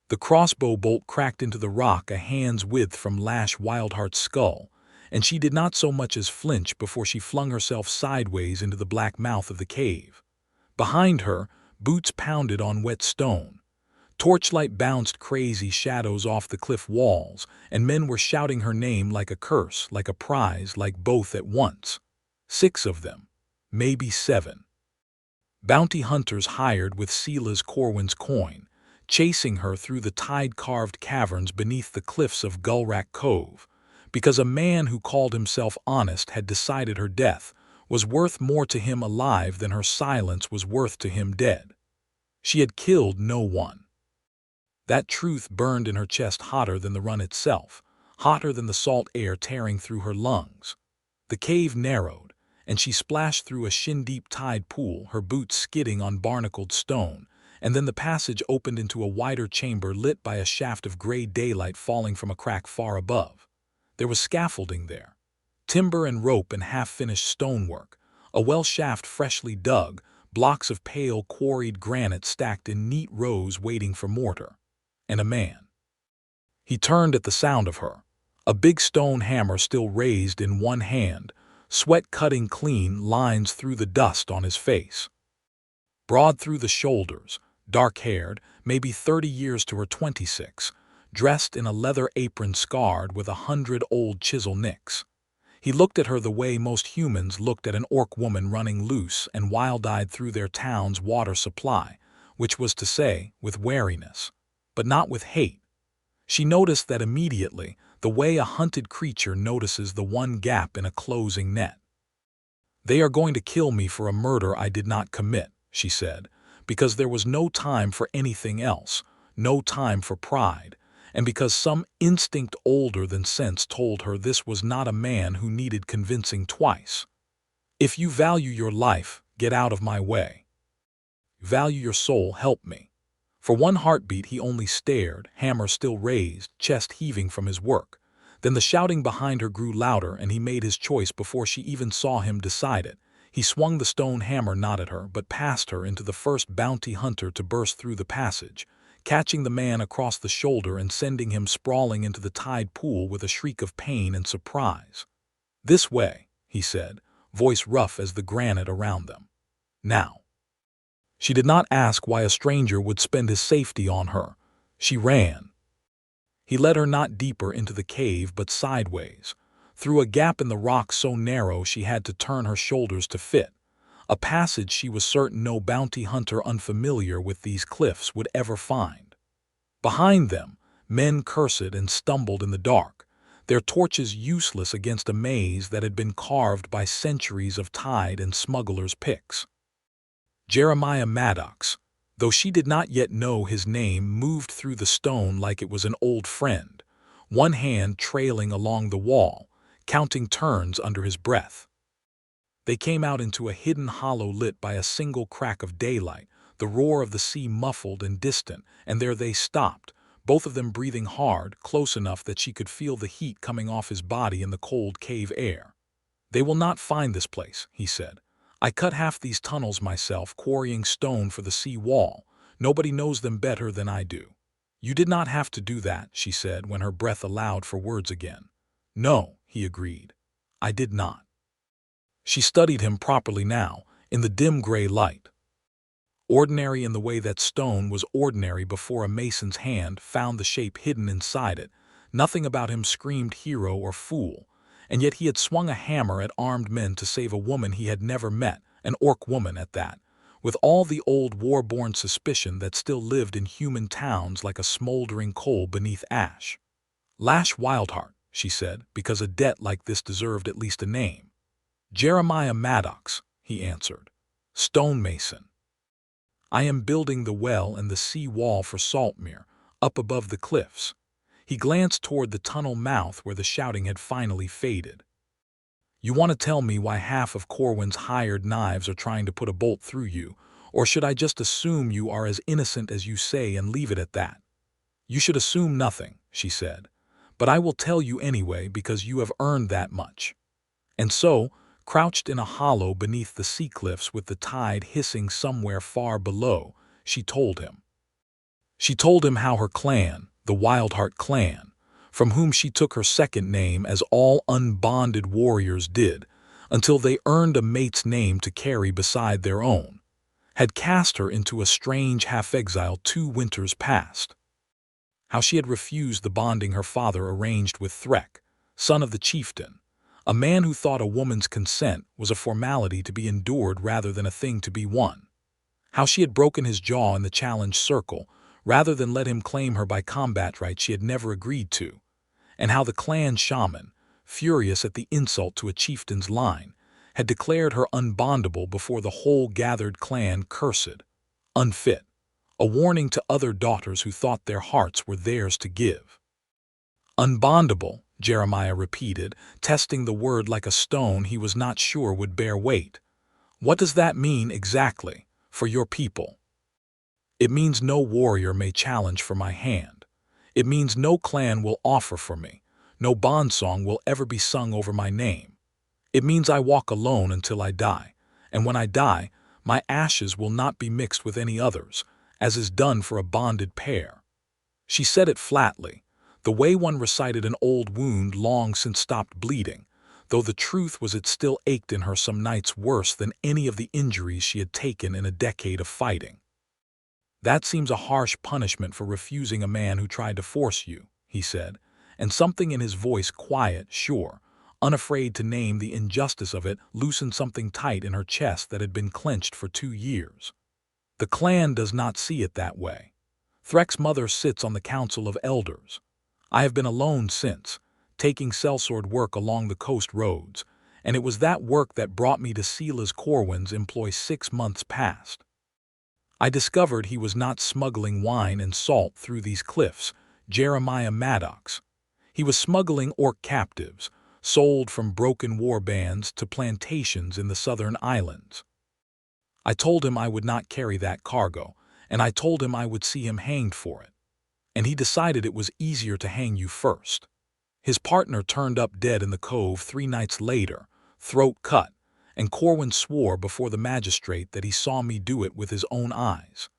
The crossbow bolt cracked into the rock a hand's width from Lash Wildheart's skull, and she did not so much as flinch before she flung herself sideways into the black mouth of the cave. Behind her, boots pounded on wet stone. Torchlight bounced crazy shadows off the cliff walls, and men were shouting her name like a curse, like a prize, like both at once. 6 of them. Maybe 7. Bounty hunters hired with Sela's Corwin's coin, chasing her through the tide-carved caverns beneath the cliffs of Gullrack Cove, because a man who called himself honest had decided her death was worth more to him alive than her silence was worth to him dead. She had killed no one. That truth burned in her chest hotter than the run itself, hotter than the salt air tearing through her lungs. The cave narrowed, and she splashed through a shin-deep tide pool, her boots skidding on barnacled stone, and then the passage opened into a wider chamber lit by a shaft of gray daylight falling from a crack far above. There was scaffolding there, timber and rope and half-finished stonework, a well shaft freshly dug, blocks of pale quarried granite stacked in neat rows waiting for mortar. And a man. He turned at the sound of her, a big stone hammer still raised in one hand, sweat cutting clean lines through the dust on his face. Broad through the shoulders, dark-haired, maybe 30 years to her 26, dressed in a leather apron scarred with 100 old chisel nicks. He looked at her the way most humans looked at an orc woman running loose and wild-eyed through their town's water supply, which was to say, with wariness, but not with hate. She noticed that immediately, the way a hunted creature notices the one gap in a closing net. "They are going to kill me for a murder I did not commit," she said, because there was no time for anything else, no time for pride, and because some instinct older than sense told her this was not a man who needed convincing twice. "If you value your life, get out of my way. Value your soul, help me." For one heartbeat he only stared, hammer still raised, chest heaving from his work. Then the shouting behind her grew louder and he made his choice before she even saw him decide it. He swung the stone hammer not at her but past her into the first bounty hunter to burst through the passage, catching the man across the shoulder and sending him sprawling into the tide pool with a shriek of pain and surprise. "This way," he said, voice rough as the granite around them. "Now." She did not ask why a stranger would spend his safety on her. She ran. He led her not deeper into the cave but sideways, through a gap in the rock so narrow she had to turn her shoulders to fit, a passage she was certain no bounty hunter unfamiliar with these cliffs would ever find. Behind them, men cursed and stumbled in the dark, their torches useless against a maze that had been carved by centuries of tide and smugglers' picks. Jeremiah Maddox, though she did not yet know his name, moved through the stone like it was an old friend, one hand trailing along the wall, counting turns under his breath. They came out into a hidden hollow lit by a single crack of daylight, the roar of the sea muffled and distant, and there they stopped, both of them breathing hard, close enough that she could feel the heat coming off his body in the cold cave air. "They will not find this place," he said. "I cut half these tunnels myself, quarrying stone for the sea wall. Nobody knows them better than I do." "You did not have to do that," she said when her breath allowed for words again. "No," he agreed. "I did not." She studied him properly now, in the dim gray light. Ordinary in the way that stone was ordinary before a mason's hand found the shape hidden inside it, nothing about him screamed hero or fool. And yet he had swung a hammer at armed men to save a woman he had never met, an orc woman at that, with all the old war-born suspicion that still lived in human towns like a smoldering coal beneath ash. "Lash Wildheart," she said, because a debt like this deserved at least a name. "Jeremiah Maddox," he answered. "Stonemason. I am building the well and the sea wall for Saltmere, up above the cliffs." He glanced toward the tunnel mouth where the shouting had finally faded. "You want to tell me why half of Corwin's hired knives are trying to put a bolt through you, or should I just assume you are as innocent as you say and leave it at that?" "You should assume nothing," she said, "but I will tell you anyway because you have earned that much." And so, crouched in a hollow beneath the sea cliffs with the tide hissing somewhere far below, she told him. She told him how her clan, the Wildheart clan, from whom she took her second name as all unbonded warriors did, until they earned a mate's name to carry beside their own, had cast her into a strange half-exile 2 winters past. How she had refused the bonding her father arranged with Threk, son of the chieftain, a man who thought a woman's consent was a formality to be endured rather than a thing to be won. How she had broken his jaw in the challenge circle, rather than let him claim her by combat rights she had never agreed to, and how the clan shaman, furious at the insult to a chieftain's line, had declared her unbondable before the whole gathered clan cursed, unfit, a warning to other daughters who thought their hearts were theirs to give. Unbondable, Jeremiah repeated, testing the word like a stone he was not sure would bear weight. What does that mean exactly, for your people? It means no warrior may challenge for my hand. It means no clan will offer for me. No bond song will ever be sung over my name. It means I walk alone until I die, and when I die, my ashes will not be mixed with any others, as is done for a bonded pair. She said it flatly, the way one recited an old wound long since stopped bleeding, though the truth was it still ached in her some nights worse than any of the injuries she had taken in a decade of fighting. That seems a harsh punishment for refusing a man who tried to force you, he said, and something in his voice, quiet, sure, unafraid to name the injustice of it, loosened something tight in her chest that had been clenched for 2 years. The clan does not see it that way. Threk's mother sits on the council of elders. I have been alone since, taking sellsword work along the coast roads, and it was that work that brought me to Sela's Corwin's employ 6 months past. I discovered he was not smuggling wine and salt through these cliffs, Jeremiah Maddox. He was smuggling orc captives, sold from broken war bands to plantations in the southern islands. I told him I would not carry that cargo, and I told him I would see him hanged for it. And he decided it was easier to hang you first. His partner turned up dead in the cove 3 nights later, throat cut, and Corwin swore before the magistrate that he saw me do it with his own eyes.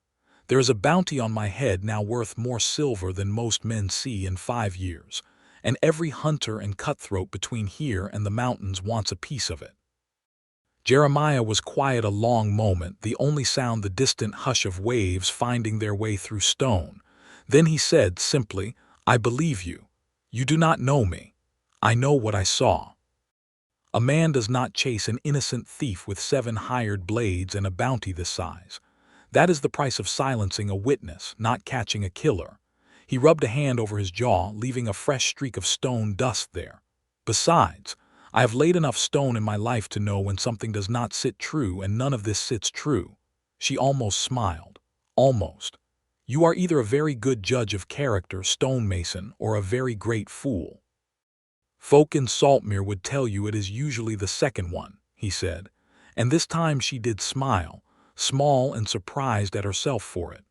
There is a bounty on my head now worth more silver than most men see in 5 years, and every hunter and cutthroat between here and the mountains wants a piece of it. Jeremiah was quiet a long moment, the only sound the distant hush of waves finding their way through stone. Then he said simply, I believe you. You do not know me. I know what I saw. A man does not chase an innocent thief with 7 hired blades and a bounty this size. That is the price of silencing a witness, not catching a killer. He rubbed a hand over his jaw, leaving a fresh streak of stone dust there. Besides, I have laid enough stone in my life to know when something does not sit true, and none of this sits true. She almost smiled. Almost. You are either a very good judge of character, stonemason, or a very great fool. Folk in Saltmere would tell you it is usually the second one, he said, and this time she did smile, small and surprised at herself for it.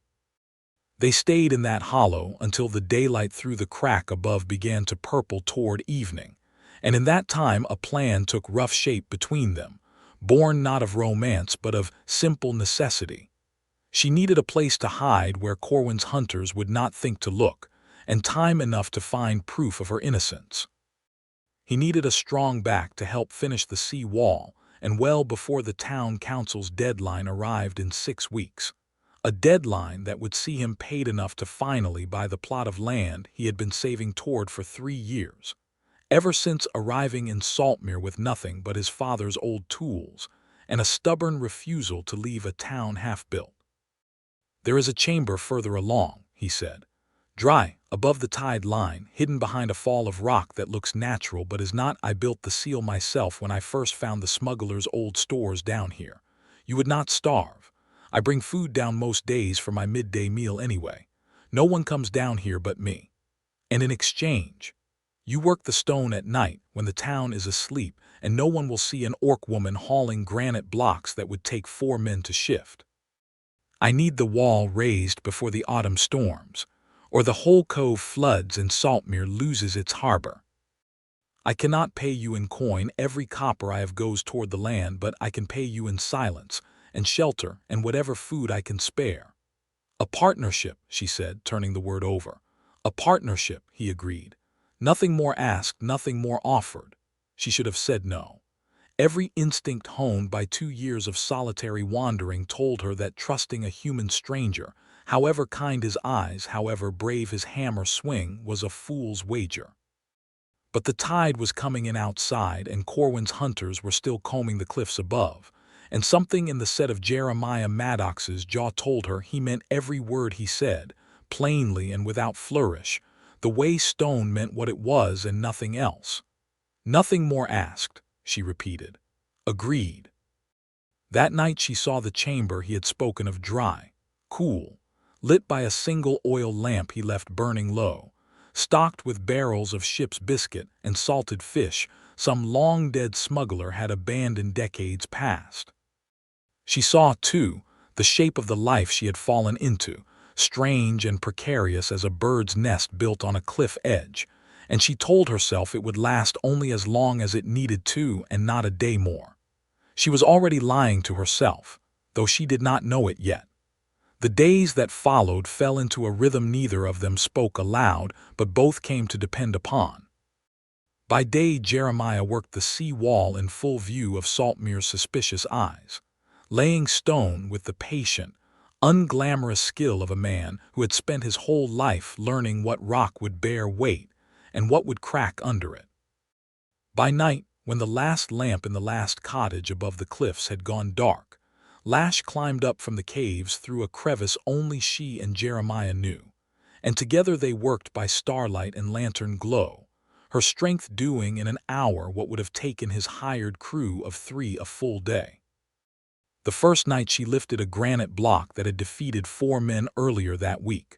They stayed in that hollow until the daylight through the crack above began to purple toward evening, and in that time a plan took rough shape between them, born not of romance but of simple necessity. She needed a place to hide where Corwin's hunters would not think to look, and time enough to find proof of her innocence. He needed a strong back to help finish the sea wall, and well before the town council's deadline arrived in 6 weeks. A deadline that would see him paid enough to finally buy the plot of land he had been saving toward for 3 years. Ever since arriving in Saltmere with nothing but his father's old tools, and a stubborn refusal to leave a town half-built. There is a chamber further along, he said. Dry, above the tide line, hidden behind a fall of rock that looks natural but is not. I built the seal myself when I first found the smugglers' old stores down here. You would not starve. I bring food down most days for my midday meal anyway. No one comes down here but me. And in exchange, you work the stone at night when the town is asleep, and no one will see an orc woman hauling granite blocks that would take 4 men to shift. I need the wall raised before the autumn storms, or the whole cove floods and Saltmere loses its harbor. I cannot pay you in coin. Every copper I have goes toward the land, but I can pay you in silence and shelter and whatever food I can spare. "A partnership," she said, turning the word over. "A partnership," he agreed. Nothing more asked, nothing more offered. She should have said no. Every instinct honed by 2 years of solitary wandering told her that trusting a human stranger, however kind his eyes, however brave his hammer swing, was a fool's wager. But the tide was coming in outside, and Corwin's hunters were still combing the cliffs above, and something in the set of Jeremiah Maddox's jaw told her he meant every word he said, plainly and without flourish, the way stone meant what it was and nothing else. "Nothing more asked," she repeated. "Agreed." That night she saw the chamber he had spoken of dry, cool, lit by a single oil lamp he left burning low, stocked with barrels of ship's biscuit and salted fish some long-dead smuggler had abandoned decades past. She saw, too, the shape of the life she had fallen into, strange and precarious as a bird's nest built on a cliff edge, and she told herself it would last only as long as it needed to and not a day more. She was already lying to herself, though she did not know it yet. The days that followed fell into a rhythm neither of them spoke aloud, but both came to depend upon. By day Jeremiah worked the sea wall in full view of Saltmere's suspicious eyes, laying stone with the patient, unglamorous skill of a man who had spent his whole life learning what rock would bear weight and what would crack under it. By night, when the last lamp in the last cottage above the cliffs had gone dark, Lash climbed up from the caves through a crevice only she and Jeremiah knew, and together they worked by starlight and lantern glow, her strength doing in an hour what would have taken his hired crew of 3 a full day. The first night she lifted a granite block that had defeated 4 men earlier that week,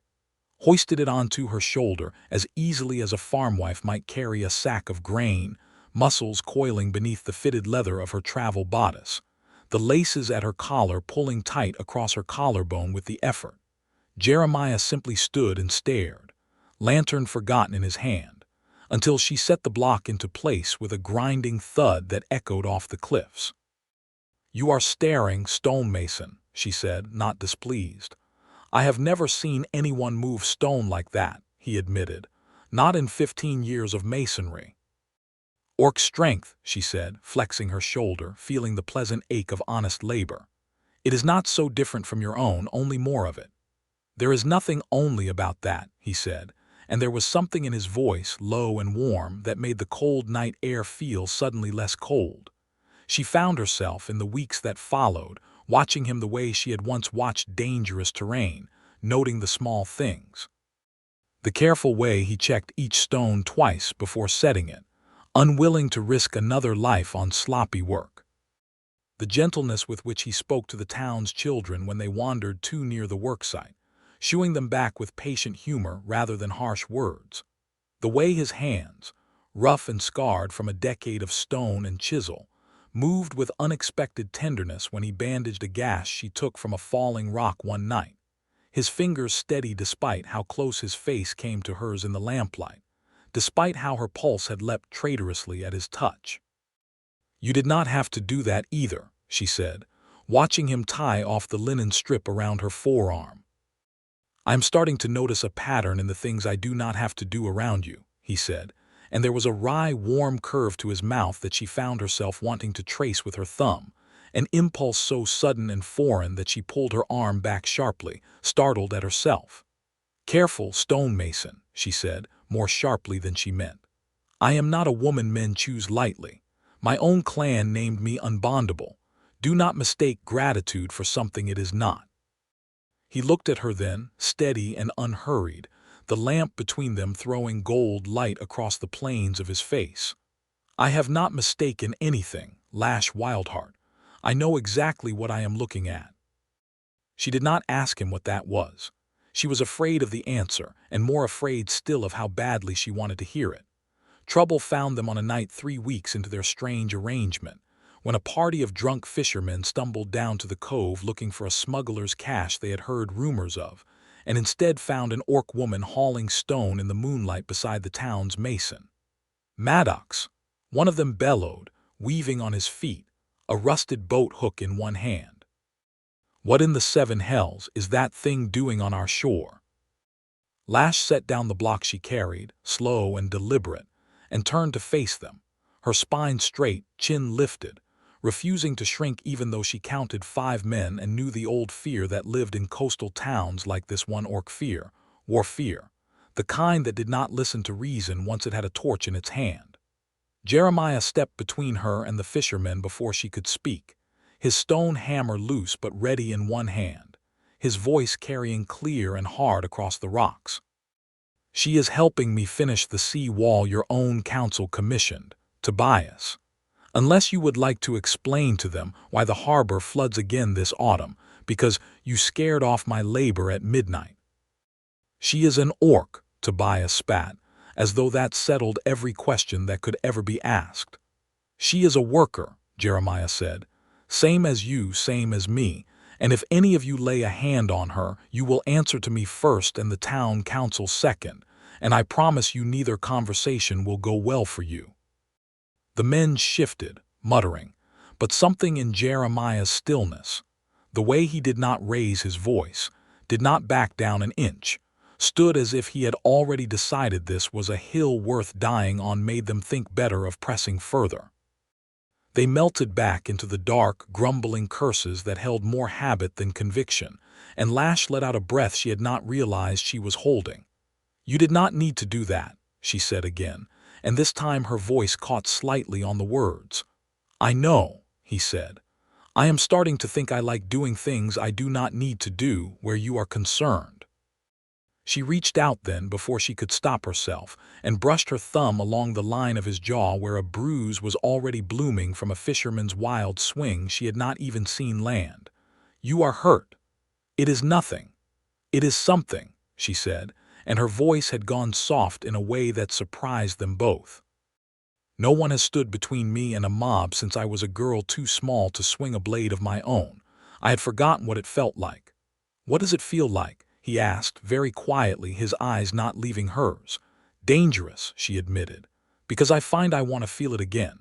hoisted it onto her shoulder as easily as a farmwife might carry a sack of grain, muscles coiling beneath the fitted leather of her travel bodice, the laces at her collar pulling tight across her collarbone with the effort. Jeremiah simply stood and stared, lantern forgotten in his hand, until she set the block into place with a grinding thud that echoed off the cliffs. "You are staring, stonemason," she said, not displeased. "I have never seen anyone move stone like that," he admitted, "not in 15 years of masonry." "Orc strength," she said, flexing her shoulder, feeling the pleasant ache of honest labor. "It is not so different from your own, only more of it." "There is nothing only about that," he said, and there was something in his voice, low and warm, that made the cold night air feel suddenly less cold. She found herself, in the weeks that followed, watching him the way she had once watched dangerous terrain, noting the small things. The careful way he checked each stone twice before setting it, unwilling to risk another life on sloppy work. The gentleness with which he spoke to the town's children when they wandered too near the worksite, shooing them back with patient humor rather than harsh words. The way his hands, rough and scarred from a decade of stone and chisel, moved with unexpected tenderness when he bandaged a gash she took from a falling rock one night, his fingers steady despite how close his face came to hers in the lamplight, despite how her pulse had leapt traitorously at his touch. "You did not have to do that either," she said, watching him tie off the linen strip around her forearm. "I'm starting to notice a pattern in the things I do not have to do around you," he said, and there was a wry, warm curve to his mouth that she found herself wanting to trace with her thumb, an impulse so sudden and foreign that she pulled her arm back sharply, startled at herself. "Careful, stonemason," she said, more sharply than she meant. "I am not a woman men choose lightly. My own clan named me Unbondable. Do not mistake gratitude for something it is not." He looked at her then, steady and unhurried, the lamp between them throwing gold light across the planes of his face. "I have not mistaken anything, Lash Wildheart. I know exactly what I am looking at." She did not ask him what that was. She was afraid of the answer, and more afraid still of how badly she wanted to hear it. Trouble found them on a night 3 weeks into their strange arrangement, when a party of drunk fishermen stumbled down to the cove looking for a smuggler's cache they had heard rumors of, and instead found an orc woman hauling stone in the moonlight beside the town's mason. "Maddox," one of them bellowed, weaving on his feet, a rusted boat hook in one hand. What in the seven hells is that thing doing on our shore? Lash set down the block she carried, slow and deliberate, and turned to face them, her spine straight, chin lifted, refusing to shrink even though she counted 5 men and knew the old fear that lived in coastal towns like this one. Orc fear, war fear, the kind that did not listen to reason once it had a torch in its hand. Jeremiah stepped between her and the fishermen before she could speak, his stone hammer loose but ready in one hand, his voice carrying clear and hard across the rocks. She is helping me finish the sea wall your own council commissioned, Tobias. Unless you would like to explain to them why the harbor floods again this autumn, because you scared off my labor at midnight. She is an orc, Tobias spat, as though that settled every question that could ever be asked. She is a worker, Jeremiah said. Same as you, same as me, and if any of you lay a hand on her, you will answer to me first and the town council second, and I promise you neither conversation will go well for you. The men shifted, muttering, but something in Jeremiah's stillness, the way he did not raise his voice, did not back down an inch, stood as if he had already decided this was a hill worth dying on, made them think better of pressing further. They melted back into the dark, grumbling curses that held more habit than conviction, and Lash let out a breath she had not realized she was holding. You did not need to do that, she said again, and this time her voice caught slightly on the words. I know, he said. I am starting to think I like doing things I do not need to do where you are concerned. She reached out then before she could stop herself and brushed her thumb along the line of his jaw where a bruise was already blooming from a fisherman's wild swing she had not even seen land. You are hurt. It is nothing. It is something, she said, and her voice had gone soft in a way that surprised them both. No one has stood between me and a mob since I was a girl too small to swing a blade of my own. I had forgotten what it felt like. What does it feel like? He asked, very quietly, his eyes not leaving hers. Dangerous, she admitted, because I find I want to feel it again.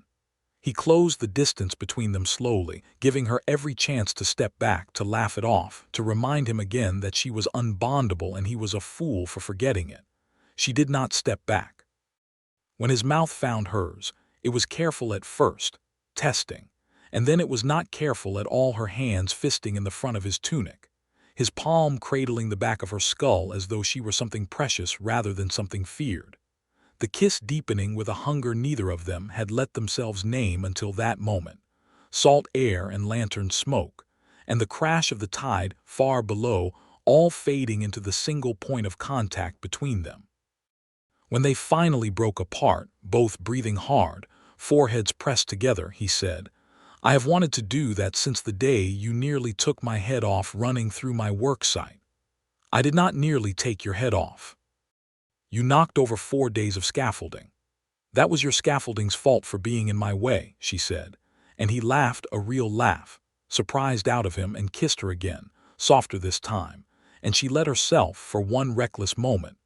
He closed the distance between them slowly, giving her every chance to step back, to laugh it off, to remind him again that she was unbondable and he was a fool for forgetting it. She did not step back. When his mouth found hers, it was careful at first, testing, and then it was not careful at all, her hands fisting in the front of his tunic, his palm cradling the back of her skull as though she were something precious rather than something feared. The kiss deepening with a hunger neither of them had let themselves name until that moment. Salt air and lantern smoke, and the crash of the tide far below, all fading into the single point of contact between them. When they finally broke apart, both breathing hard, foreheads pressed together, he said, I have wanted to do that since the day you nearly took my head off running through my work site. I did not nearly take your head off. You knocked over 4 days of scaffolding. That was your scaffolding's fault for being in my way, she said, and he laughed a real laugh, surprised out of him, and kissed her again, softer this time, and she let herself, for one reckless moment,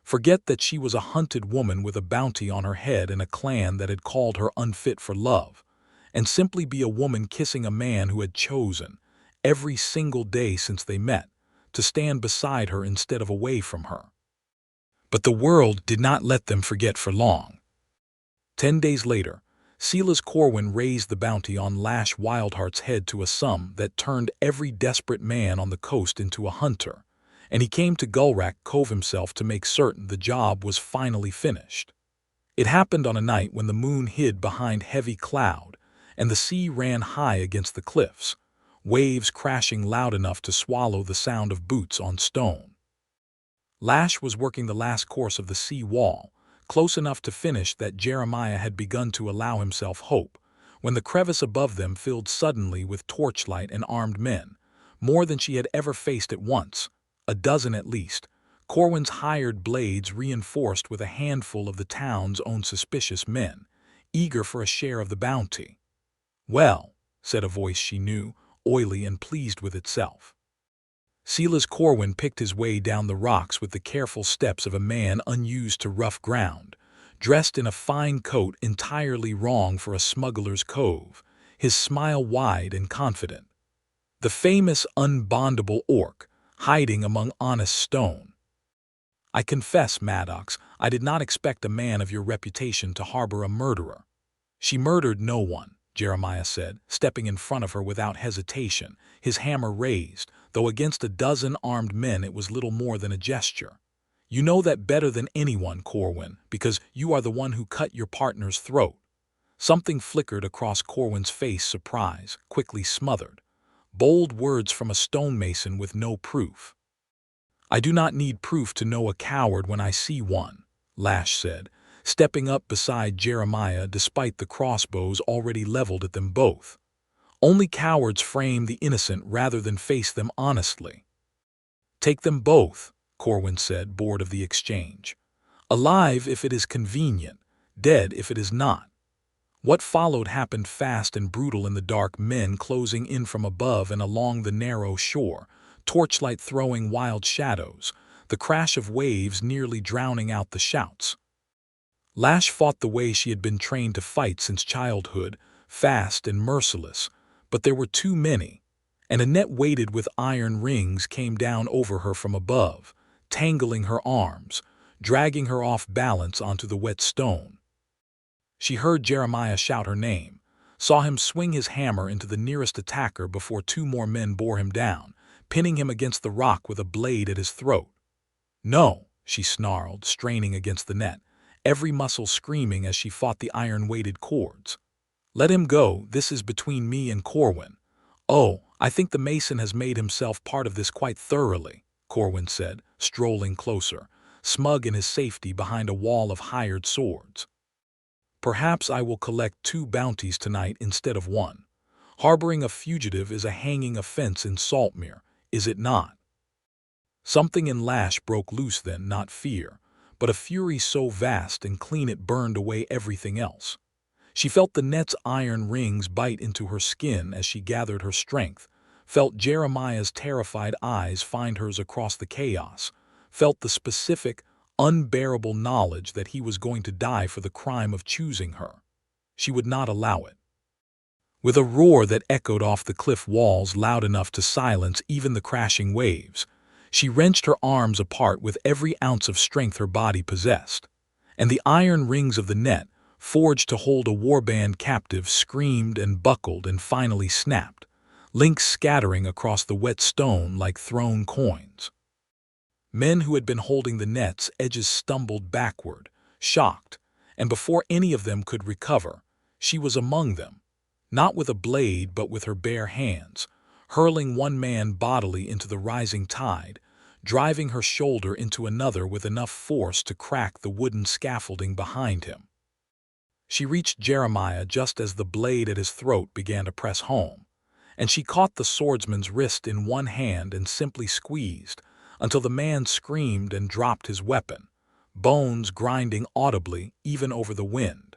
forget that she was a hunted woman with a bounty on her head and a clan that had called her unfit for love, and simply be a woman kissing a man who had chosen, every single day since they met, to stand beside her instead of away from her. But the world did not let them forget for long. 10 days later, Silas Corwin raised the bounty on Lash Wildheart's head to a sum that turned every desperate man on the coast into a hunter, and he came to Gulrack Cove himself to make certain the job was finally finished. It happened on a night when the moon hid behind heavy cloud, and the sea ran high against the cliffs, waves crashing loud enough to swallow the sound of boots on stone. Lash was working the last course of the sea wall, close enough to finish that Jeremiah had begun to allow himself hope, when the crevice above them filled suddenly with torchlight and armed men, more than she had ever faced at once, a dozen at least, Corwin's hired blades reinforced with a handful of the town's own suspicious men, eager for a share of the bounty. Well, said a voice she knew, oily and pleased with itself. Silas Corwin picked his way down the rocks with the careful steps of a man unused to rough ground, dressed in a fine coat entirely wrong for a smuggler's cove, his smile wide and confident. The famous Unbondable orc, hiding among honest stone. I confess, Maddox, I did not expect a man of your reputation to harbor a murderer. She murdered no one, Jeremiah said, stepping in front of her without hesitation, his hammer raised, though against a dozen armed men it was little more than a gesture. You know that better than anyone, Corwin, because you are the one who cut your partner's throat. Something flickered across Corwin's face, surprise, quickly smothered. Bold words from a stonemason with no proof. I do not need proof to know a coward when I see one, Lash said, stepping up beside Jeremiah despite the crossbows already leveled at them both. Only cowards frame the innocent rather than face them honestly. Take them both, Corwin said, bored of the exchange. Alive if it is convenient, dead if it is not. What followed happened fast and brutal in the dark, men closing in from above and along the narrow shore, torchlight throwing wild shadows, the crash of waves nearly drowning out the shouts. Lash fought the way she had been trained to fight since childhood, fast and merciless, but there were too many, and a net weighted with iron rings came down over her from above, tangling her arms, dragging her off balance onto the wet stone. She heard Jeremiah shout her name, saw him swing his hammer into the nearest attacker before two more men bore him down, pinning him against the rock with a blade at his throat. No, she snarled, straining against the net, every muscle screaming as she fought the iron-weighted cords. Let him go, this is between me and Corwin. Oh, I think the mason has made himself part of this quite thoroughly, Corwin said, strolling closer, smug in his safety behind a wall of hired swords. Perhaps I will collect 2 bounties tonight instead of 1. Harboring a fugitive is a hanging offense in Saltmere, is it not? Something in Lash broke loose then, not fear, but a fury so vast and clean it burned away everything else. She felt the net's iron rings bite into her skin as she gathered her strength, felt Jeremiah's terrified eyes find hers across the chaos, felt the specific, unbearable knowledge that he was going to die for the crime of choosing her. She would not allow it. With a roar that echoed off the cliff walls loud enough to silence even the crashing waves, she wrenched her arms apart with every ounce of strength her body possessed, and the iron rings of the net, forged to hold a warband captive, screamed and buckled and finally snapped, links scattering across the wet stone like thrown coins. Men who had been holding the net's edges stumbled backward, shocked, and before any of them could recover, she was among them, not with a blade but with her bare hands, hurling one man bodily into the rising tide, driving her shoulder into another with enough force to crack the wooden scaffolding behind him. She reached Jeremiah just as the blade at his throat began to press home, and she caught the swordsman's wrist in one hand and simply squeezed, until the man screamed and dropped his weapon, bones grinding audibly even over the wind.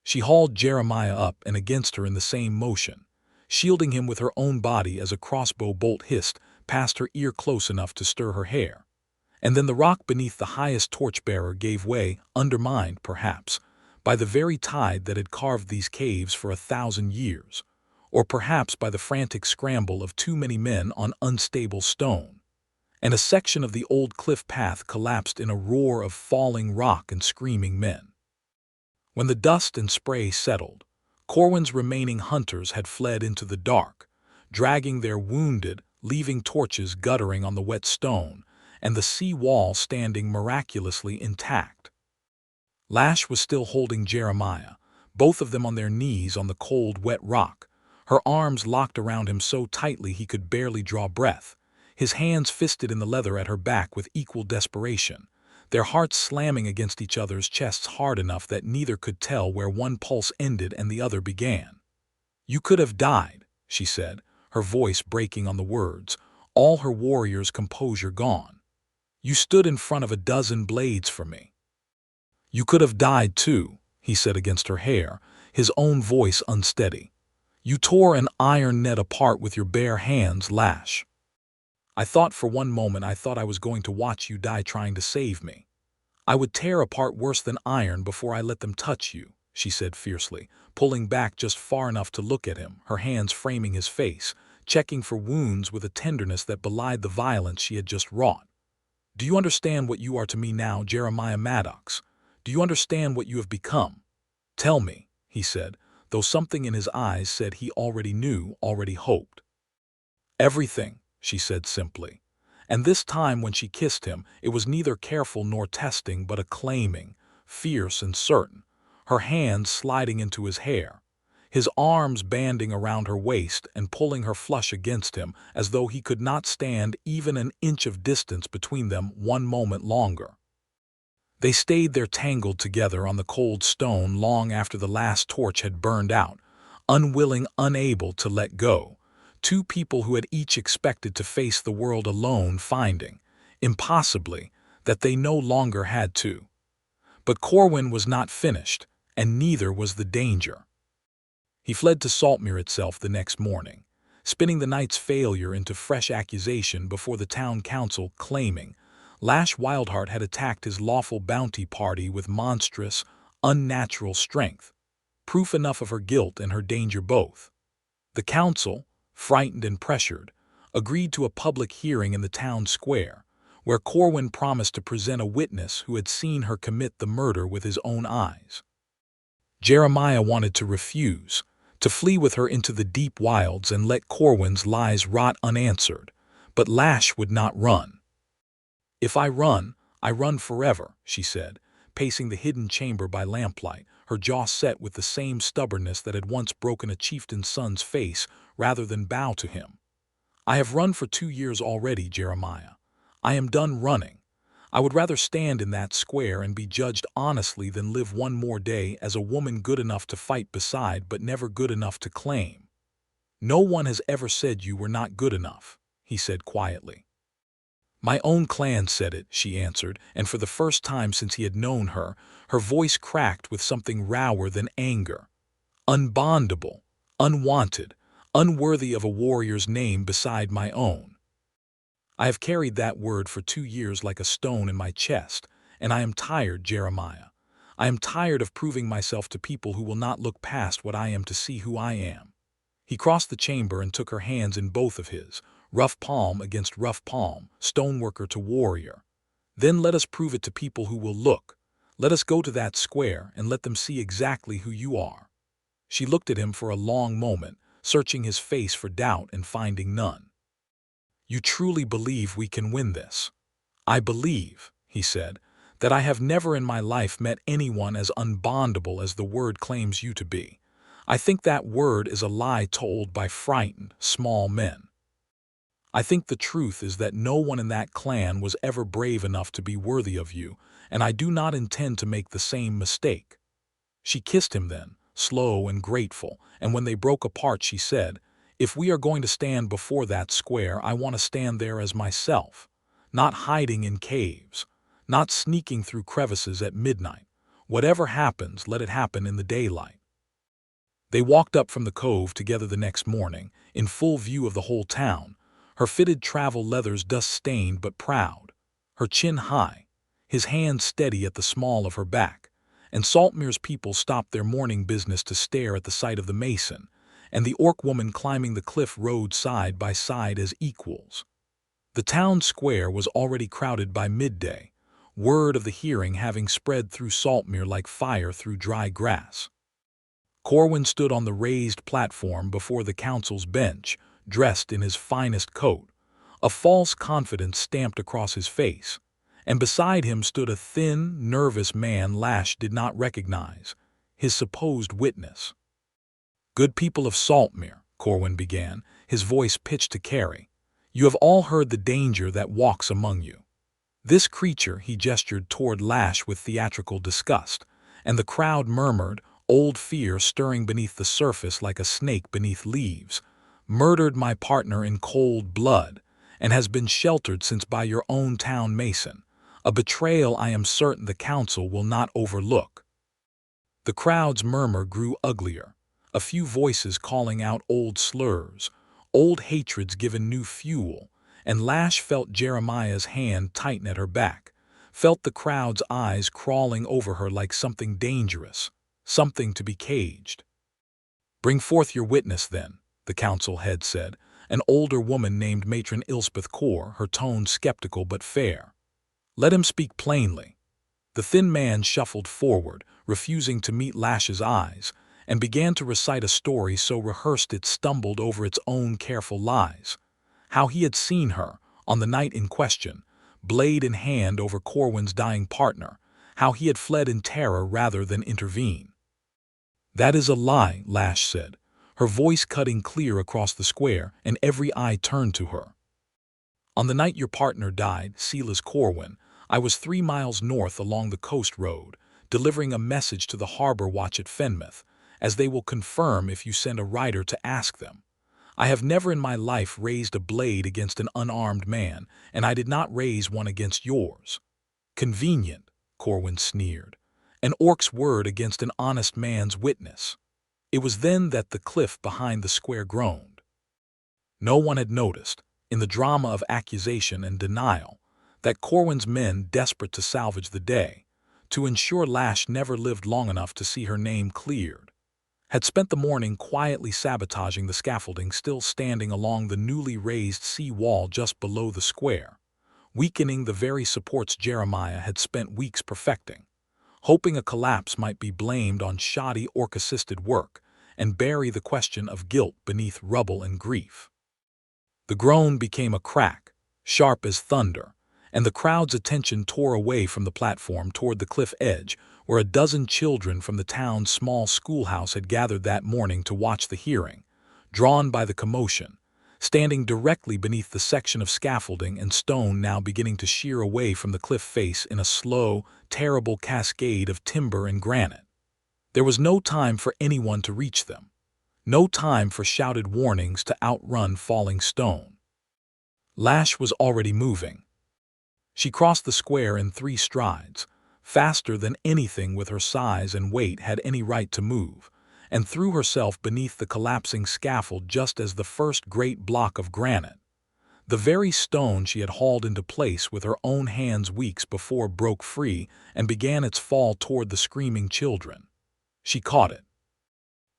She hauled Jeremiah up and against her in the same motion, shielding him with her own body as a crossbow bolt hissed past her ear close enough to stir her hair. And then the rock beneath the highest torchbearer gave way, undermined, perhaps, by the very tide that had carved these caves for 1,000 years, or perhaps by the frantic scramble of too many men on unstable stone. And a section of the old cliff path collapsed in a roar of falling rock and screaming men. When the dust and spray settled, Corwin's remaining hunters had fled into the dark, dragging their wounded, leaving torches guttering on the wet stone, and the sea wall standing miraculously intact. Lash was still holding Jeremiah, both of them on their knees on the cold, wet rock, her arms locked around him so tightly he could barely draw breath, his hands fisted in the leather at her back with equal desperation, their hearts slamming against each other's chests hard enough that neither could tell where one pulse ended and the other began. "You could have died," she said, her voice breaking on the words, all her warrior's composure gone. "You stood in front of a dozen blades for me." "You could have died too," he said against her hair, his own voice unsteady. "You tore an iron net apart with your bare hands, Lash. I thought for one moment I was going to watch you die trying to save me. I would tear apart worse than iron before I let them touch you," she said fiercely, pulling back just far enough to look at him, her hands framing his face, checking for wounds with a tenderness that belied the violence she had just wrought. "Do you understand what you are to me now, Jeremiah Maddox? Do you understand what you have become? Tell me," he said, though something in his eyes said he already knew, already hoped. "Everything," she said simply. And this time when she kissed him, it was neither careful nor testing but a claiming, fierce and certain, her hands sliding into his hair, his arms banding around her waist and pulling her flush against him as though he could not stand even an inch of distance between them one moment longer. They stayed there tangled together on the cold stone long after the last torch had burned out, unwilling, unable to let go. Two people who had each expected to face the world alone, finding, impossibly, that they no longer had to. But Corwin was not finished, and neither was the danger. He fled to Saltmere itself the next morning, spinning the night's failure into fresh accusation before the town council, claiming Lash Wildheart had attacked his lawful bounty party with monstrous, unnatural strength, proof enough of her guilt and her danger both. The council, frightened and pressured, agreed to a public hearing in the town square, where Corwin promised to present a witness who had seen her commit the murder with his own eyes. Jeremiah wanted to refuse, to flee with her into the deep wilds and let Corwin's lies rot unanswered, but Lash would not run. "If I run forever," she said, pacing the hidden chamber by lamplight, her jaw set with the same stubbornness that had once broken a chieftain's son's face rather than bow to him. "I have run for 2 years already, Jeremiah. I am done running. I would rather stand in that square and be judged honestly than live one more day as a woman good enough to fight beside but never good enough to claim." "No one has ever said you were not good enough," he said quietly. "My own clan said it," she answered, and for the first time since he had known her, her voice cracked with something rower than anger. "Unbondable, unwanted, unworthy of a warrior's name beside my own. I have carried that word for 2 years like a stone in my chest, and I am tired, Jeremiah. I am tired of proving myself to people who will not look past what I am to see who I am." He crossed the chamber and took her hands in both of his, rough palm against rough palm, stoneworker to warrior. "Then let us prove it to people who will look. Let us go to that square and let them see exactly who you are." She looked at him for a long moment, searching his face for doubt and finding none. "You truly believe we can win this?" "I believe," he said, "that I have never in my life met anyone as unbondable as the word claims you to be. I think that word is a lie told by frightened, small men. I think the truth is that no one in that clan was ever brave enough to be worthy of you, and I do not intend to make the same mistake." She kissed him then, slow and grateful, and when they broke apart she said, "If we are going to stand before that square, I want to stand there as myself, not hiding in caves, not sneaking through crevices at midnight. Whatever happens, let it happen in the daylight." They walked up from the cove together the next morning, in full view of the whole town, her fitted travel leathers dust-stained but proud, her chin high, his hand steady at the small of her back, and Saltmere's people stopped their morning business to stare at the sight of the mason, and the orc woman climbing the cliff rode side by side as equals. The town square was already crowded by midday, word of the hearing having spread through Saltmere like fire through dry grass. Corwin stood on the raised platform before the council's bench, dressed in his finest coat, a false confidence stamped across his face, and beside him stood a thin, nervous man Lash did not recognize, his supposed witness. "Good people of Saltmere," Corwin began, his voice pitched to carry, "you have all heard the danger that walks among you. This creature," he gestured toward Lash with theatrical disgust, and the crowd murmured, old fear stirring beneath the surface like a snake beneath leaves, "murdered my partner in cold blood, and has been sheltered since by your own town mason, a betrayal I am certain the council will not overlook." The crowd's murmur grew uglier, a few voices calling out old slurs, old hatreds given new fuel, and Lash felt Jeremiah's hand tighten at her back, felt the crowd's eyes crawling over her like something dangerous, something to be caged. "Bring forth your witness, then," the council head said, an older woman named Matron Ilspeth Core, her tone skeptical but fair. "Let him speak plainly." The thin man shuffled forward, refusing to meet Lash's eyes, and began to recite a story so rehearsed it stumbled over its own careful lies. How he had seen her, on the night in question, blade in hand over Corwin's dying partner, how he had fled in terror rather than intervene. "That is a lie," Lash said, her voice cutting clear across the square, and every eye turned to her. "On the night your partner died, Silas Corwin, I was 3 miles north along the coast road, delivering a message to the harbor watch at Fenmouth, as they will confirm if you send a rider to ask them. I have never in my life raised a blade against an unarmed man, and I did not raise one against yours." "Convenient," Corwin sneered. "An orc's word against an honest man's witness." It was then that the cliff behind the square groaned. No one had noticed, in the drama of accusation and denial, that Corwin's men, desperate to salvage the day, to ensure Lash never lived long enough to see her name cleared, had spent the morning quietly sabotaging the scaffolding still standing along the newly raised sea wall just below the square, weakening the very supports Jeremiah had spent weeks perfecting, hoping a collapse might be blamed on shoddy orc-assisted work and bury the question of guilt beneath rubble and grief. The groan became a crack, sharp as thunder, and the crowd's attention tore away from the platform toward the cliff edge, where a dozen children from the town's small schoolhouse had gathered that morning to watch the hearing, drawn by the commotion, standing directly beneath the section of scaffolding and stone now beginning to shear away from the cliff face in a slow, terrible cascade of timber and granite. There was no time for anyone to reach them, no time for shouted warnings to outrun falling stone. Lash was already moving. She crossed the square in 3 strides, faster than anything with her size and weight had any right to move, and threw herself beneath the collapsing scaffold just as the first great block of granite, the very stone she had hauled into place with her own hands weeks before, broke free and began its fall toward the screaming children. She caught it.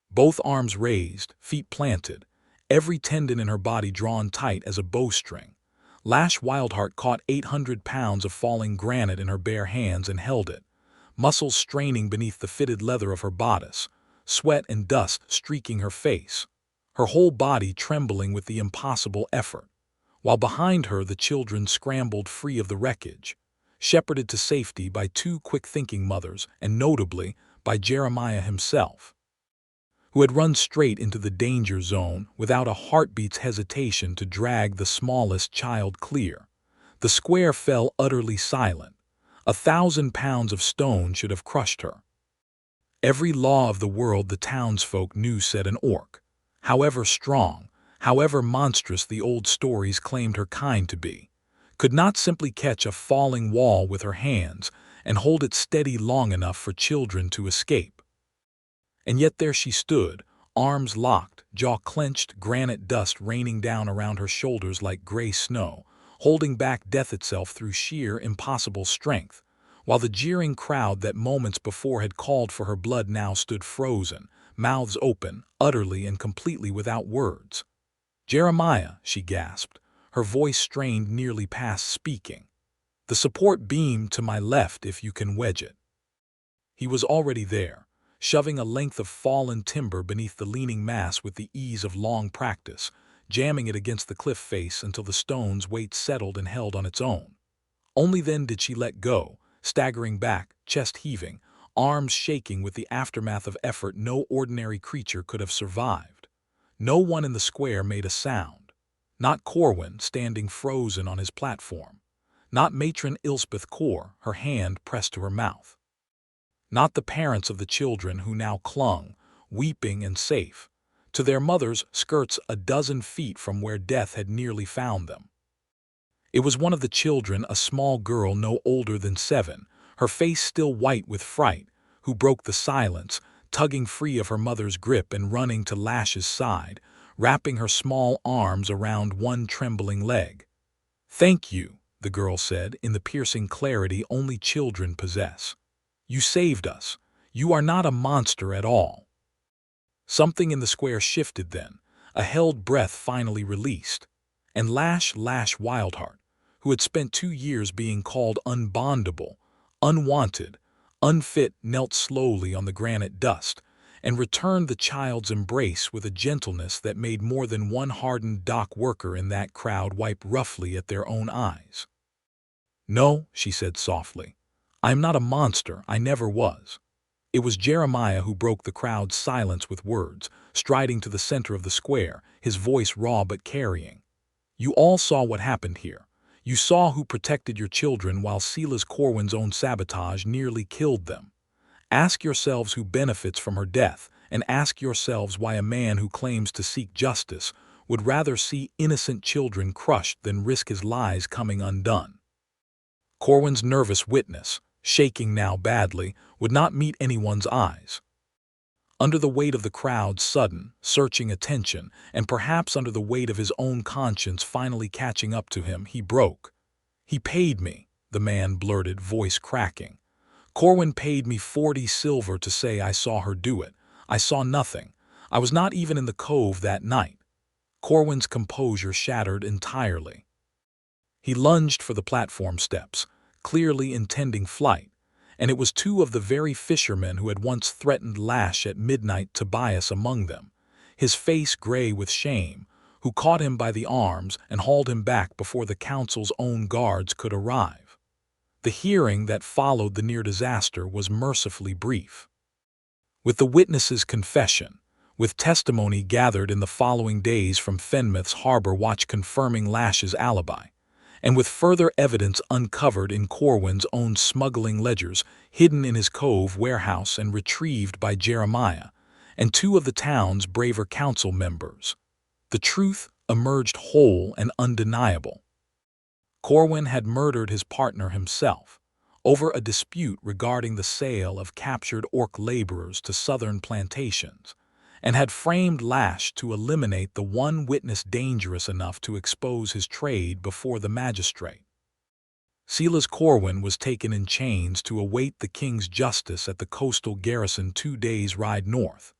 Both arms raised, feet planted, every tendon in her body drawn tight as a bowstring. Lash Wildheart caught 800 pounds of falling granite in her bare hands and held it, muscles straining beneath the fitted leather of her bodice, sweat and dust streaking her face, her whole body trembling with the impossible effort, while behind her the children scrambled free of the wreckage, shepherded to safety by 2 quick-thinking mothers and notably by Jeremiah himself, who had run straight into the danger zone without a heartbeat's hesitation to drag the smallest child clear. The square fell utterly silent. 1,000 pounds of stone should have crushed her. Every law of the world the townsfolk knew said an orc, however strong, however monstrous the old stories claimed her kind to be, could not simply catch a falling wall with her hands and hold it steady long enough for children to escape. And yet there she stood, arms locked, jaw clenched, granite dust raining down around her shoulders like gray snow, holding back death itself through sheer, impossible strength, while the jeering crowd that moments before had called for her blood now stood frozen, mouths open, utterly and completely without words. "Jeremiah," she gasped, her voice strained nearly past speaking. "The support beam to my left if you can wedge it." He was already there, shoving a length of fallen timber beneath the leaning mass with the ease of long practice, jamming it against the cliff face until the stone's weight settled and held on its own. Only then did she let go, staggering back, chest heaving, arms shaking with the aftermath of effort no ordinary creature could have survived. No one in the square made a sound. Not Corwin, standing frozen on his platform. Not Matron Ilspeth Core, her hand pressed to her mouth. Not the parents of the children who now clung, weeping and safe, to their mothers' skirts a dozen feet from where death had nearly found them. It was one of the children, a small girl no older than 7, her face still white with fright, who broke the silence, tugging free of her mother's grip and running to Lash's side, wrapping her small arms around one trembling leg. "Thank you," the girl said in the piercing clarity only children possess. "You saved us. You are not a monster at all." Something in the square shifted then, a held breath finally released, and Lash Wildheart, who had spent 2 years being called unbondable, unwanted, unfit, knelt slowly on the granite dust and returned the child's embrace with a gentleness that made more than one hardened dock worker in that crowd wipe roughly at their own eyes. "No," she said softly, "I am not a monster, I never was." It was Jeremiah who broke the crowd's silence with words, striding to the center of the square, his voice raw but carrying. "You all saw what happened here. You saw who protected your children while Silas Corwin's own sabotage nearly killed them. Ask yourselves who benefits from her death, and ask yourselves why a man who claims to seek justice would rather see innocent children crushed than risk his lies coming undone." Corwin's nervous witness, shaking now badly, would not meet anyone's eyes. Under the weight of the crowd's sudden, searching attention, and perhaps under the weight of his own conscience finally catching up to him, he broke. "He paid me," the man blurted, voice cracking. "Corwin paid me 40 silver to say I saw her do it. I saw nothing. I was not even in the cove that night." Corwin's composure shattered entirely. He lunged for the platform steps, clearly intending flight, and it was 2 of the very fishermen who had once threatened Lash at midnight, Tobias among them, his face gray with shame, who caught him by the arms and hauled him back before the council's own guards could arrive. The hearing that followed the near disaster was mercifully brief. With the witness's confession, with testimony gathered in the following days from Fenmouth's harbor watch confirming Lash's alibi, and with further evidence uncovered in Corwin's own smuggling ledgers hidden in his cove warehouse and retrieved by Jeremiah and 2 of the town's braver council members, the truth emerged whole and undeniable. Corwin had murdered his partner himself over a dispute regarding the sale of captured orc laborers to southern plantations, and had framed Lash to eliminate the one witness dangerous enough to expose his trade before the magistrate. Silas Corwin was taken in chains to await the king's justice at the coastal garrison 2 days' ride north,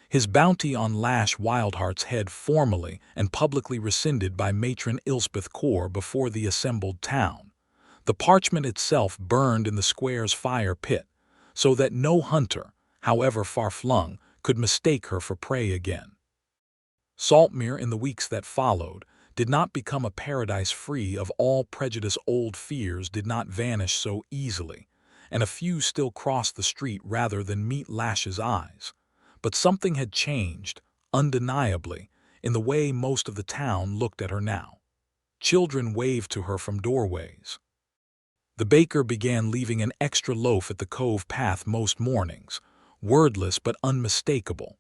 his bounty on Lash Wildheart's head formally and publicly rescinded by matron Elspeth Core before the assembled town. The parchment itself burned in the square's fire pit, so that no hunter, however far-flung, could mistake her for prey again. Saltmere, in the weeks that followed, did not become a paradise free of all prejudice. Old fears did not vanish so easily, and a few still crossed the street rather than meet Lash's eyes. But something had changed, undeniably, in the way most of the town looked at her now. Children waved to her from doorways. The baker began leaving an extra loaf at the cove path most mornings, wordless but unmistakable.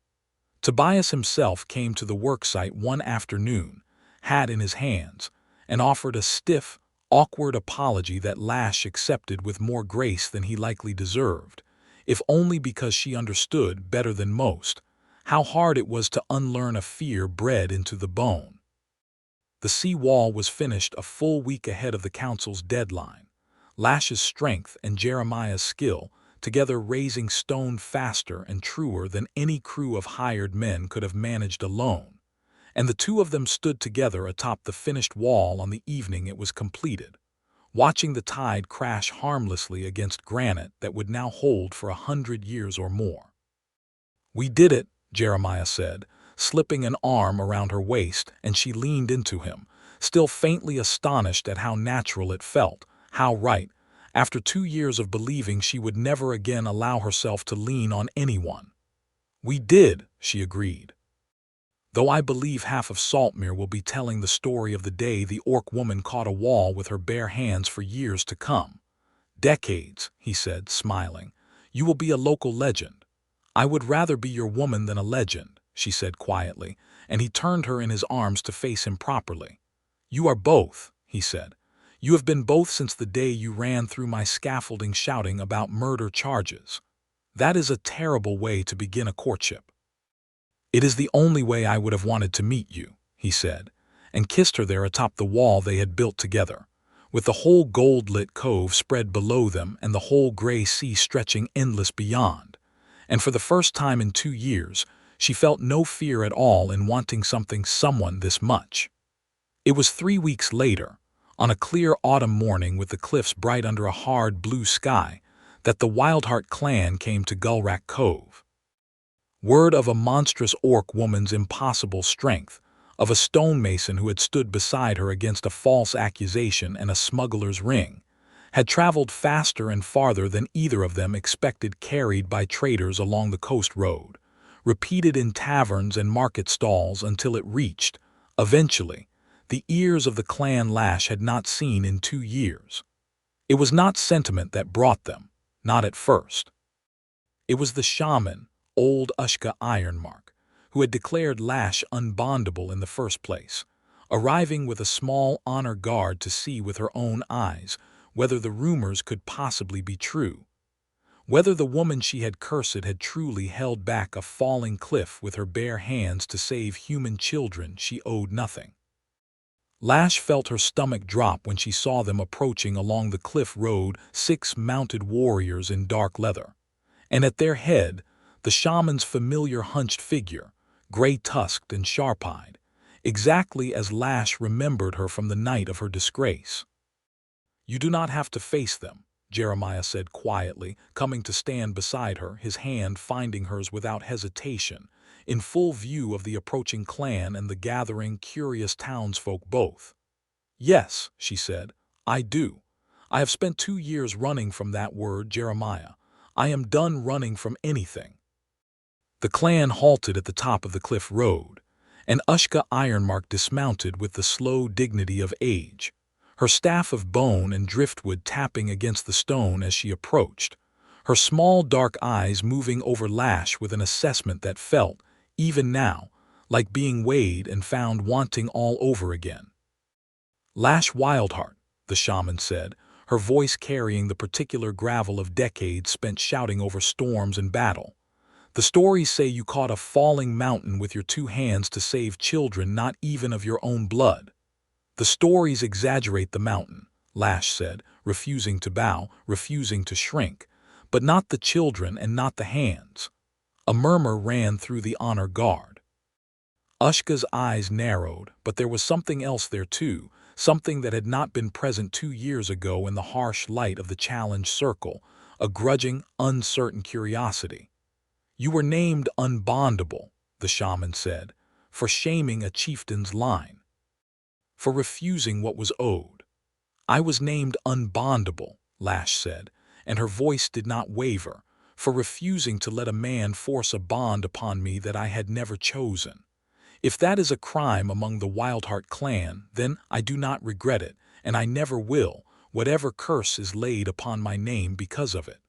Tobias himself came to the worksite one afternoon, hat in his hands, and offered a stiff, awkward apology that Lash accepted with more grace than he likely deserved, if only because she understood better than most how hard it was to unlearn a fear bred into the bone. The sea wall was finished a full week ahead of the council's deadline. Lash's strength and Jeremiah's skill together raising stone faster and truer than any crew of hired men could have managed alone, and the 2 of them stood together atop the finished wall on the evening it was completed, watching the tide crash harmlessly against granite that would now hold for 100 years or more. "We did it," Jeremiah said, slipping an arm around her waist, and she leaned into him, still faintly astonished at how natural it felt, how right, after 2 years of believing she would never again allow herself to lean on anyone. "We did," she agreed. "Though I believe half of Saltmere will be telling the story of the day the orc woman caught a wall with her bare hands for years to come. Decades," he said, smiling. "You will be a local legend." "I would rather be your woman than a legend," she said quietly, and he turned her in his arms to face him properly. "You are both," he said. "You have been both since the day you ran through my scaffolding shouting about murder charges. That is a terrible way to begin a courtship." "It is the only way I would have wanted to meet you," he said, and kissed her there atop the wall they had built together, with the whole gold-lit cove spread below them and the whole gray sea stretching endless beyond. And for the first time in 2 years, She felt no fear at all in wanting someone this much. It was 3 weeks later, on a clear autumn morning with the cliffs bright under a hard blue sky, that the Wildheart clan came to Gullrack Cove. Word of a monstrous orc woman's impossible strength, of a stonemason who had stood beside her against a false accusation and a smuggler's ring, had traveled faster and farther than either of them expected, carried by traders along the coast road, repeated in taverns and market stalls until it reached, eventually, the ears of the clan Lash had not seen in 2 years. It was not sentiment that brought them, not at first. It was the shaman, old Ushka Ironmark, who had declared Lash unbondable in the first place, arriving with a small honor guard to see with her own eyes whether the rumors could possibly be true, whether the woman she had cursed had truly held back a falling cliff with her bare hands to save human children she owed nothing. Lash felt her stomach drop when she saw them approaching along the cliff road, 6 mounted warriors in dark leather, and at their head, the shaman's familiar hunched figure, gray-tusked and sharp-eyed, exactly as Lash remembered her from the night of her disgrace. "You do not have to face them," Jeremiah said quietly, coming to stand beside her, his hand finding hers without hesitation, in full view of the approaching clan and the gathering, curious townsfolk both. "Yes," she said, "I do. I have spent 2 years running from that word, Jeremiah. I am done running from anything." The clan halted at the top of the cliff road, and Ushka Ironmark dismounted with the slow dignity of age, her staff of bone and driftwood tapping against the stone as she approached, her small dark eyes moving over Lash with an assessment that felt, even now, like being weighed and found wanting all over again. "Lash Wildheart," the shaman said, her voice carrying the particular gravel of decades spent shouting over storms and battle. "The stories say you caught a falling mountain with your 2 hands to save children not even of your own blood." "The stories exaggerate the mountain," Lash said, refusing to bow, refusing to shrink, "but not the children and not the hands." A murmur ran through the honor guard. Ushka's eyes narrowed, but there was something else there too, something that had not been present 2 years ago in the harsh light of the challenge circle, a grudging, uncertain curiosity. "You were named Unbondable," the shaman said, "for shaming a chieftain's line, for refusing what was owed." "I was named Unbondable," Lash said, and her voice did not waver, "for refusing to let a man force a bond upon me that I had never chosen. If that is a crime among the Wildheart clan, then I do not regret it, and I never will, whatever curse is laid upon my name because of it."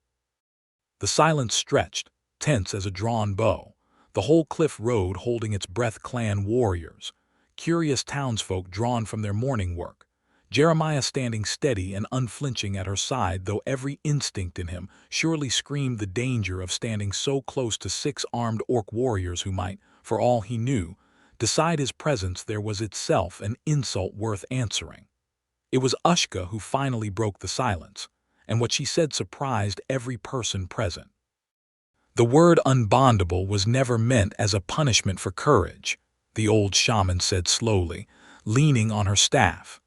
The silence stretched, tense as a drawn bow, the whole cliff road holding its breath, clan warriors, curious townsfolk drawn from their morning work, Jeremiah standing steady and unflinching at her side, though every instinct in him surely screamed the danger of standing so close to 6 armed orc warriors who might, for all he knew, decide his presence there was itself an insult worth answering. It was Ushka who finally broke the silence, and what she said surprised every person present. "The word unbondable was never meant as a punishment for courage," the old shaman said slowly, leaning on her staff.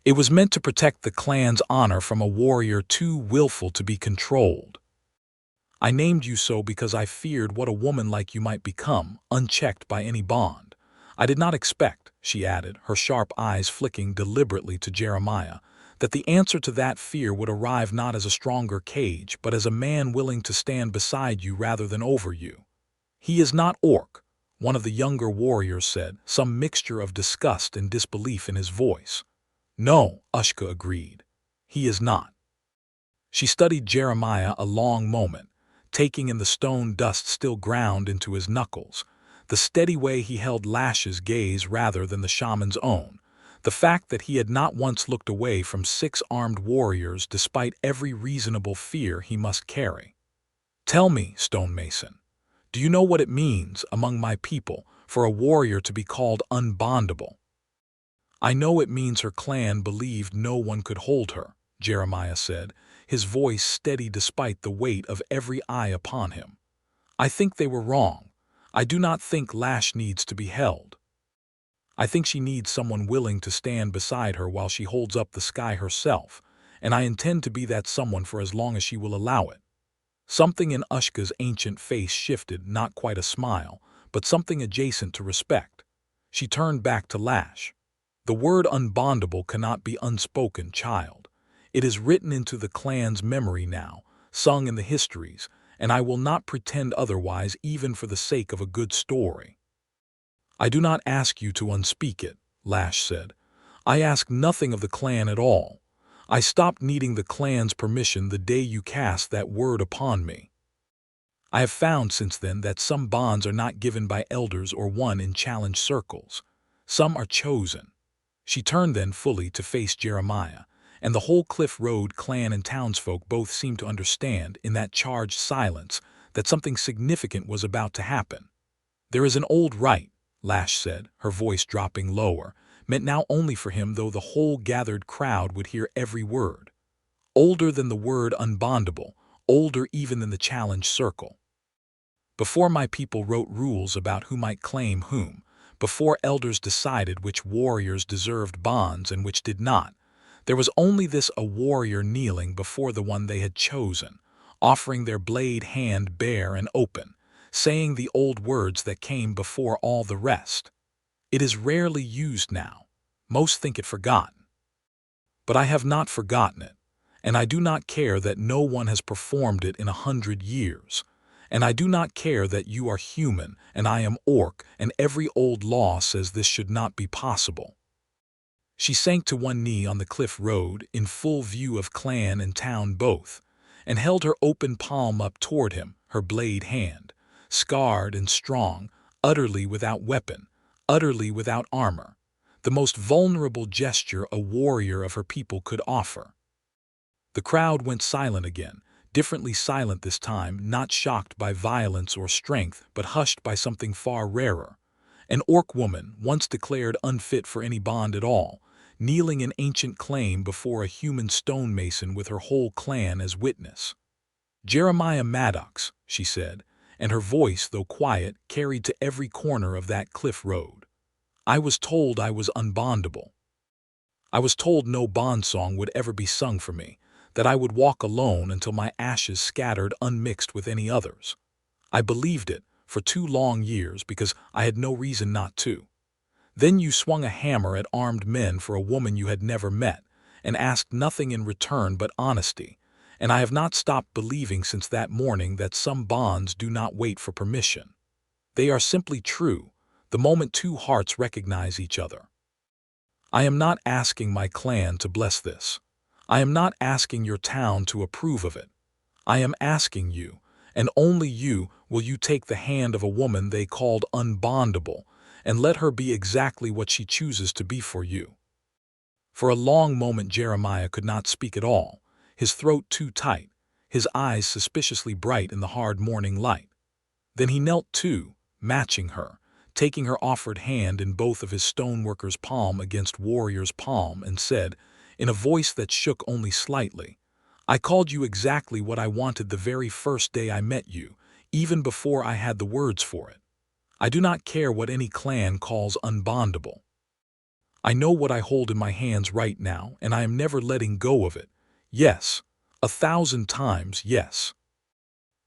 "It was meant to protect the clan's honor from a warrior too willful to be controlled. I named you so because I feared what a woman like you might become, unchecked by any bond. I did not expect," she added, her sharp eyes flicking deliberately to Jeremiah, "that the answer to that fear would arrive not as a stronger cage, but as a man willing to stand beside you rather than over you." "He is not orc," one of the younger warriors said, some mixture of disgust and disbelief in his voice. "No," Ushka agreed. "He is not." She studied Jeremiah a long moment, taking in the stone dust still ground into his knuckles, the steady way he held Lash's gaze rather than the shaman's own, the fact that he had not once looked away from 6 armed warriors despite every reasonable fear he must carry. "Tell me, stonemason, do you know what it means, among my people, for a warrior to be called unbondable?" "I know it means her clan believed no one could hold her," Jeremiah said, his voice steady despite the weight of every eye upon him. "I think they were wrong. I do not think Lash needs to be held. I think she needs someone willing to stand beside her while she holds up the sky herself, and I intend to be that someone for as long as she will allow it. Something in Ushka's ancient face shifted, not quite a smile, but something adjacent to respect. She turned back to Lash. The word unbondable cannot be unspoken, child. It is written into the clan's memory now, sung in the histories, and I will not pretend otherwise even for the sake of a good story. I do not ask you to unspeak it, Lash said. I ask nothing of the clan at all. I stopped needing the clan's permission the day you cast that word upon me. I have found since then that some bonds are not given by elders or won in challenge circles. Some are chosen. She turned then fully to face Jeremiah, and the whole Cliff Road clan and townsfolk both seemed to understand in that charged silence that something significant was about to happen. There is an old rite, Lash said, her voice dropping lower, meant now only for him though the whole gathered crowd would hear every word. Older than the word unbondable, older even than the challenge circle. Before my people wrote rules about who might claim whom, before elders decided which warriors deserved bonds and which did not, there was only this: a warrior kneeling before the one they had chosen, offering their blade hand bare and open, saying the old words that came before all the rest. It is rarely used now. Most think it forgotten. But I have not forgotten it, and I do not care that no one has performed it in 100 years. And I do not care that you are human and I am orc, and every old law says this should not be possible. She sank to one knee on the cliff road, in full view of clan and town both, and held her open palm up toward him, her blade hand, scarred and strong, utterly without weapon, utterly without armor, the most vulnerable gesture a warrior of her people could offer. The crowd went silent again, differently silent this time, not shocked by violence or strength, but hushed by something far rarer. An orc woman, once declared unfit for any bond at all, kneeling in ancient claim before a human stonemason with her whole clan as witness. Jeremiah Maddox, she said, and her voice, though quiet, carried to every corner of that cliff road. I was told I was unbondable. I was told no bond song would ever be sung for me, that I would walk alone until my ashes scattered unmixed with any others. I believed it for 2 long years because I had no reason not to. Then you swung a hammer at armed men for a woman you had never met, and asked nothing in return but honesty, and I have not stopped believing since that morning that some bonds do not wait for permission. They are simply true, the moment 2 hearts recognize each other. I am not asking my clan to bless this. I am not asking your town to approve of it. I am asking you, and only you, will you take the hand of a woman they called unbondable, and let her be exactly what she chooses to be for you. For a long moment Jeremiah could not speak at all, his throat too tight, his eyes suspiciously bright in the hard morning light. Then he knelt too, matching her, taking her offered hand in both of his stoneworker's palm against warrior's palm, and said, in a voice that shook only slightly, I called you exactly what I wanted the very first day I met you, even before I had the words for it. I do not care what any clan calls unbondable. I know what I hold in my hands right now, and I am never letting go of it. Yes, 1,000 times yes.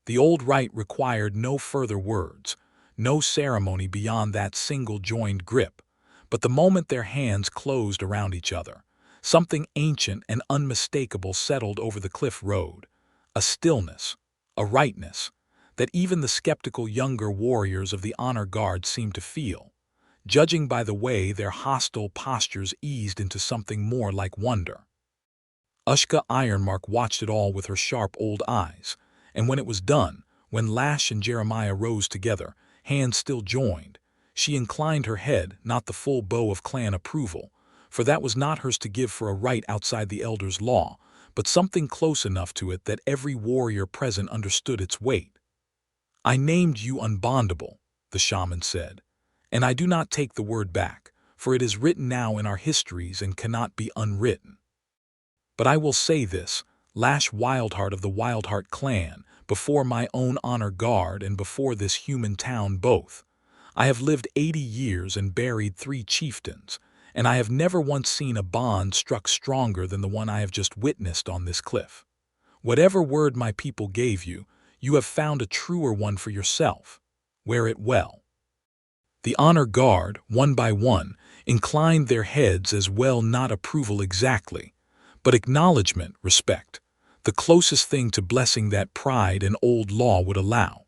The old rite required no further words, no ceremony beyond that single-joined grip, but the moment their hands closed around each other, something ancient and unmistakable settled over the cliff road, a stillness, a rightness, that even the skeptical younger warriors of the honor guard seemed to feel, judging by the way their hostile postures eased into something more like wonder. Ushka Ironmark watched it all with her sharp old eyes, and when it was done, when Lash and Jeremiah rose together, hands still joined, she inclined her head, not the full bow of clan approval, for that was not hers to give for a right outside the elder's law, but something close enough to it that every warrior present understood its weight. I named you unbondable, the shaman said, and I do not take the word back, for it is written now in our histories and cannot be unwritten. But I will say this, Lash Wildheart of the Wildheart clan, before my own honor guard and before this human town both. I have lived 80 years and buried 3 chieftains, and I have never once seen a bond struck stronger than the one I have just witnessed on this cliff. Whatever word my people gave you, you have found a truer one for yourself. Wear it well." The honor guard, one by one, inclined their heads as well, not approval exactly, but acknowledgement, respect, the closest thing to blessing that pride and old law would allow.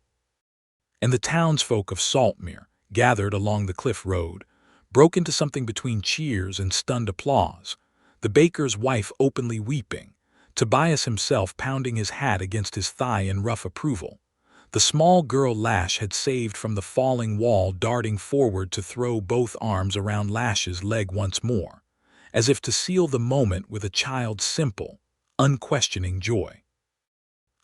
And the townsfolk of Saltmere, gathered along the cliff road, broke into something between cheers and stunned applause, the baker's wife openly weeping, Tobias himself pounding his hat against his thigh in rough approval. The small girl Lash had saved from the falling wall darting forward to throw both arms around Lash's leg once more, as if to seal the moment with a child's simple, unquestioning joy.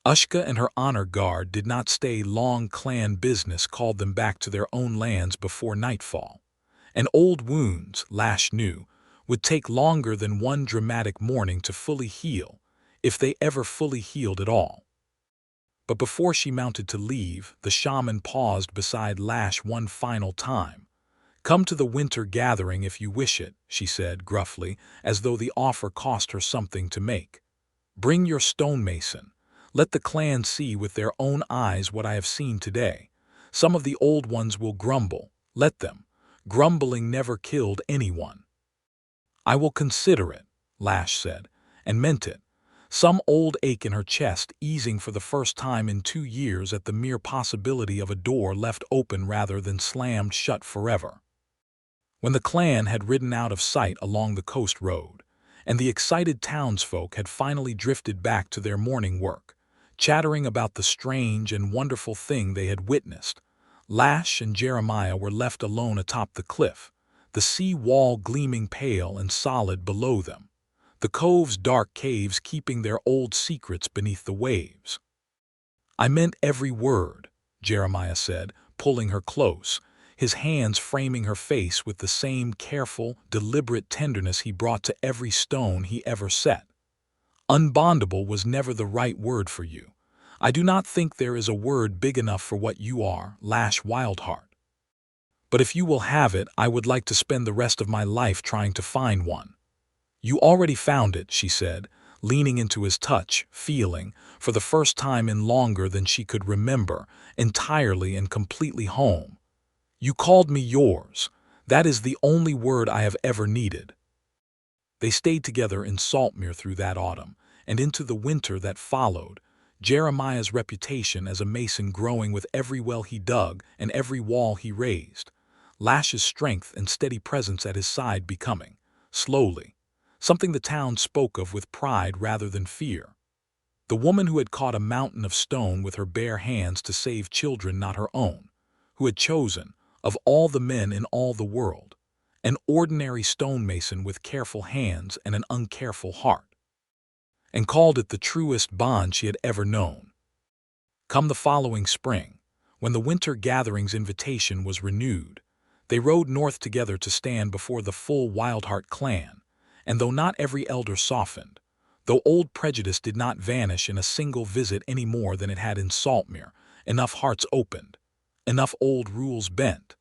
Ushka and her honor guard did not stay long. Clan business called them back to their own lands before nightfall, and old wounds, Lash knew, would take longer than one dramatic morning to fully heal, if they ever fully healed at all. But before she mounted to leave, the shaman paused beside Lash one final time. "Come to the winter gathering if you wish it," she said gruffly, as though the offer cost her something to make. "Bring your stonemason. Let the clan see with their own eyes what I have seen today. Some of the old ones will grumble. Let them. Grumbling never killed anyone." "I will consider it," Lash said, and meant it, some old ache in her chest easing for the first time in 2 years at the mere possibility of a door left open rather than slammed shut forever. When the clan had ridden out of sight along the coast road, and the excited townsfolk had finally drifted back to their morning work, chattering about the strange and wonderful thing they had witnessed, Lash and Jeremiah were left alone atop the cliff, the sea wall gleaming pale and solid below them, the cove's dark caves keeping their old secrets beneath the waves. "I meant every word," Jeremiah said, pulling her close, his hands framing her face with the same careful, deliberate tenderness he brought to every stone he ever set. "Unbondable was never the right word for you. I do not think there is a word big enough for what you are, Lash Wildheart. But if you will have it, I would like to spend the rest of my life trying to find one." "You already found it," she said, leaning into his touch, feeling, for the first time in longer than she could remember, entirely and completely home. "You called me yours. That is the only word I have ever needed." They stayed together in Saltmere through that autumn, and into the winter that followed, Jeremiah's reputation as a mason growing with every well he dug and every wall he raised, Lash's strength and steady presence at his side becoming, slowly, something the town spoke of with pride rather than fear. The woman who had caught a mountain of stone with her bare hands to save children not her own, who had chosen, of all the men in all the world, an ordinary stonemason with careful hands and an uncareful heart, and called it the truest bond she had ever known. Come the following spring, when the winter gathering's invitation was renewed, they rode north together to stand before the full Wildheart clan, and though not every elder softened, though old prejudice did not vanish in a single visit any more than it had in Saltmere, enough hearts opened, enough old rules bent,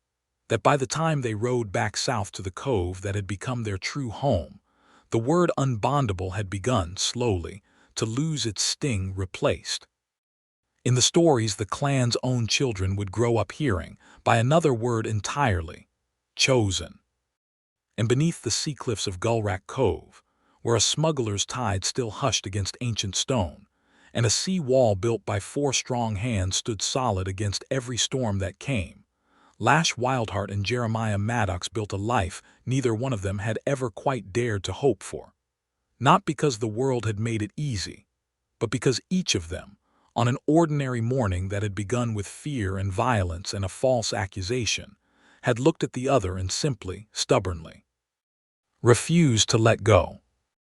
that by the time they rode back south to the cove that had become their true home, the word unbondable had begun, slowly, to lose its sting, replaced. In the stories the clan's own children would grow up hearing, by another word entirely, chosen. And beneath the sea cliffs of Gullrack Cove, where a smuggler's tide still hushed against ancient stone, and a sea wall built by 4 strong hands stood solid against every storm that came, Lash Wildheart and Jeremiah Maddox built a life neither one of them had ever quite dared to hope for. Not because the world had made it easy, but because each of them, on an ordinary morning that had begun with fear and violence and a false accusation, had looked at the other and simply, stubbornly, refused to let go.